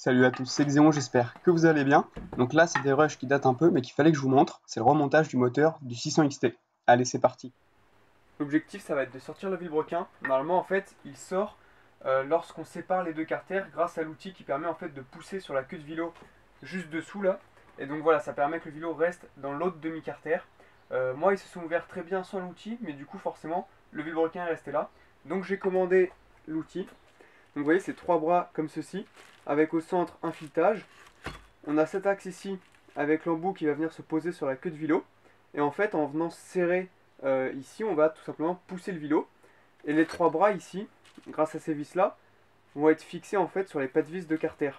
Salut à tous, c'est Xéon, j'espère que vous allez bien. Donc là, c'est des rushs qui datent un peu, mais qu'il fallait que je vous montre. C'est le remontage du moteur du 600 XT. Allez, c'est parti. L'objectif, ça va être de sortir le vilebrequin. Normalement, en fait, il sort lorsqu'on sépare les deux carters grâce à l'outil qui permet en fait de pousser sur la queue de vélo juste dessous là. Et donc voilà, ça permet que le vélo reste dans l'autre demi-carter. Moi, ils se sont ouverts très bien sans l'outil, mais du coup, forcément, le vilebrequin est resté là. Donc j'ai commandé l'outil. Donc vous voyez, c'est trois bras comme ceci, avec au centre un filetage. On a cet axe ici, avec l'embout qui va venir se poser sur la queue de vélo. Et en fait, en venant serrer ici, on va tout simplement pousser le vélo. Et les trois bras ici, grâce à ces vis là, vont être fixés en fait sur les pas de vis de carter.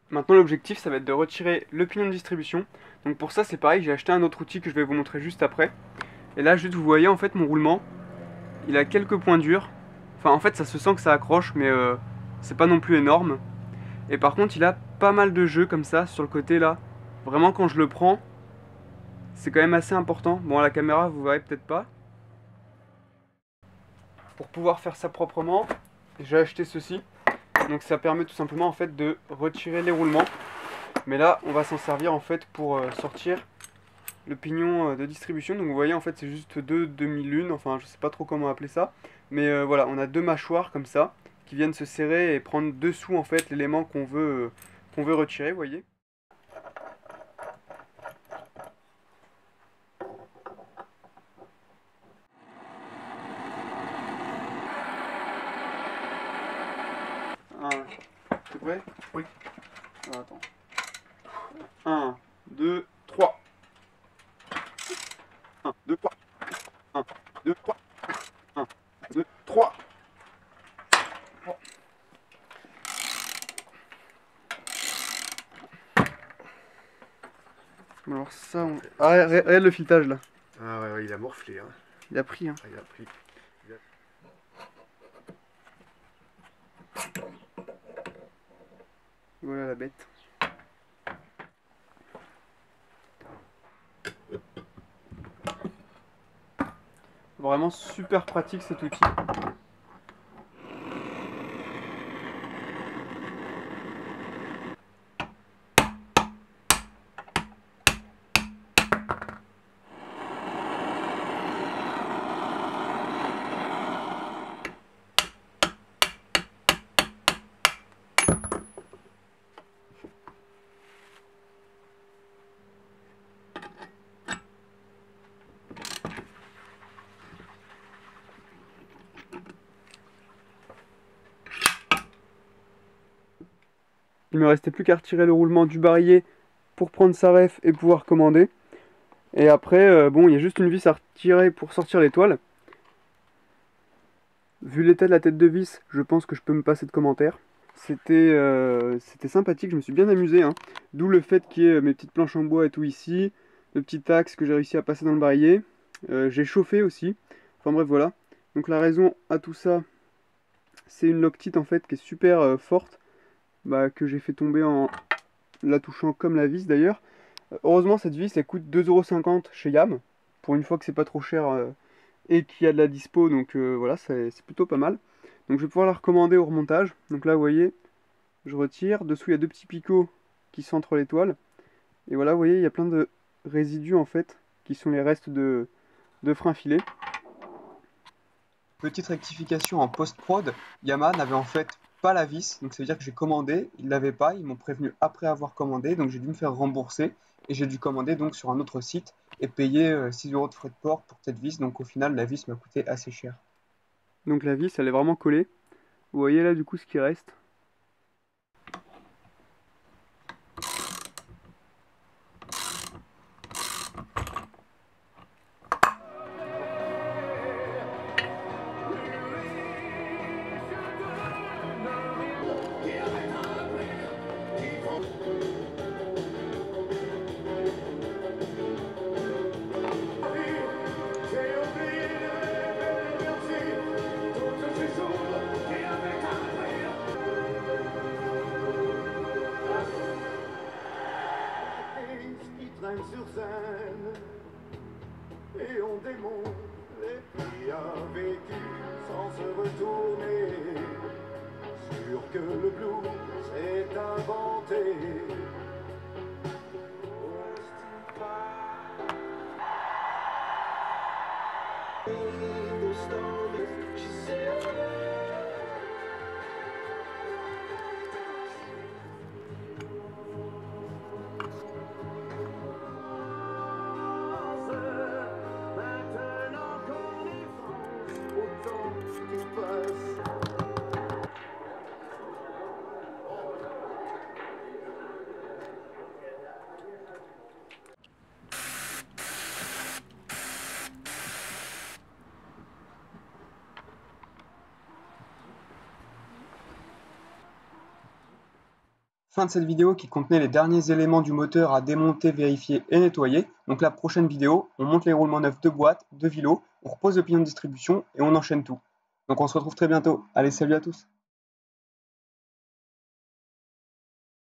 Maintenant l'objectif ça va être de retirer le pignon de distribution. Donc pour ça c'est pareil, j'ai acheté un autre outil que je vais vous montrer juste après. Et là juste vous voyez en fait mon roulement, il a quelques points durs. Enfin en fait ça se sent que ça accroche mais c'est pas non plus énorme. Et par contre il a pas mal de jeux comme ça sur le côté là. Vraiment quand je le prends, c'est quand même assez important. Bon à la caméra vous verrez peut-être pas. Pour pouvoir faire ça proprement, j'ai acheté ceci. Donc ça permet tout simplement en fait de retirer les roulements. Mais là on va s'en servir en fait pour sortir le pignon de distribution. Donc vous voyez en fait c'est juste deux demi-lunes, enfin je sais pas trop comment appeler ça. Mais voilà, on a deux mâchoires comme ça qui viennent se serrer et prendre dessous en fait l'élément qu'on veut retirer, vous voyez. C'est prêt? Oui. Alors, attends. 1, 2, 3. 1, 2, 3. 1, 2, 3. 1, 2, 3. Alors ça, on... Ah, regarde le filetage là. Ah ouais, il a morflé. Hein. Il a pris. Hein. Ah, il a pris. Voilà la bête. Vraiment super pratique cet outil. Il me restait plus qu'à retirer le roulement du barillet pour prendre sa ref et pouvoir commander. Et après, bon, il y a juste une vis à retirer pour sortir l'étoile. Vu l'état de la tête de vis, je pense que je peux me passer de commentaires. C'était sympathique, je me suis bien amusé. Hein. D'où le fait qu'il y ait mes petites planches en bois et tout ici. Le petit axe que j'ai réussi à passer dans le barillet. J'ai chauffé aussi. Enfin bref, voilà. Donc la raison à tout ça, c'est une loctite en fait qui est super forte. Que j'ai fait tomber en la touchant comme la vis d'ailleurs. Heureusement cette vis elle coûte 2,50 € chez Yam, pour une fois que c'est pas trop cher et qu'il y a de la dispo, donc voilà, c'est plutôt pas mal. Donc je vais pouvoir la recommander au remontage. Donc là vous voyez, je retire, dessous il y a deux petits picots qui centrent l'étoile. Et voilà, vous voyez, il y a plein de résidus en fait, qui sont les restes de frein filé. Petite rectification en post-prod, Yamaha n'avait en fait pas la vis, donc ça veut dire que j'ai commandé, ils l'avaient pas, ils m'ont prévenu après avoir commandé, donc j'ai dû me faire rembourser et j'ai dû commander donc sur un autre site et payer 6 € de frais de port pour cette vis, donc au final la vis m'a coûté assez cher. Donc la vis elle est vraiment collée, vous voyez là du coup ce qui reste. bien vécu sans se retourner, sûr que le blues est inventé. Fin de cette vidéo qui contenait les derniers éléments du moteur à démonter, vérifier et nettoyer. Donc la prochaine vidéo, on monte les roulements neufs de boîte, de vélo, on repose le pignon de distribution et on enchaîne tout. Donc on se retrouve très bientôt. Allez, salut à tous!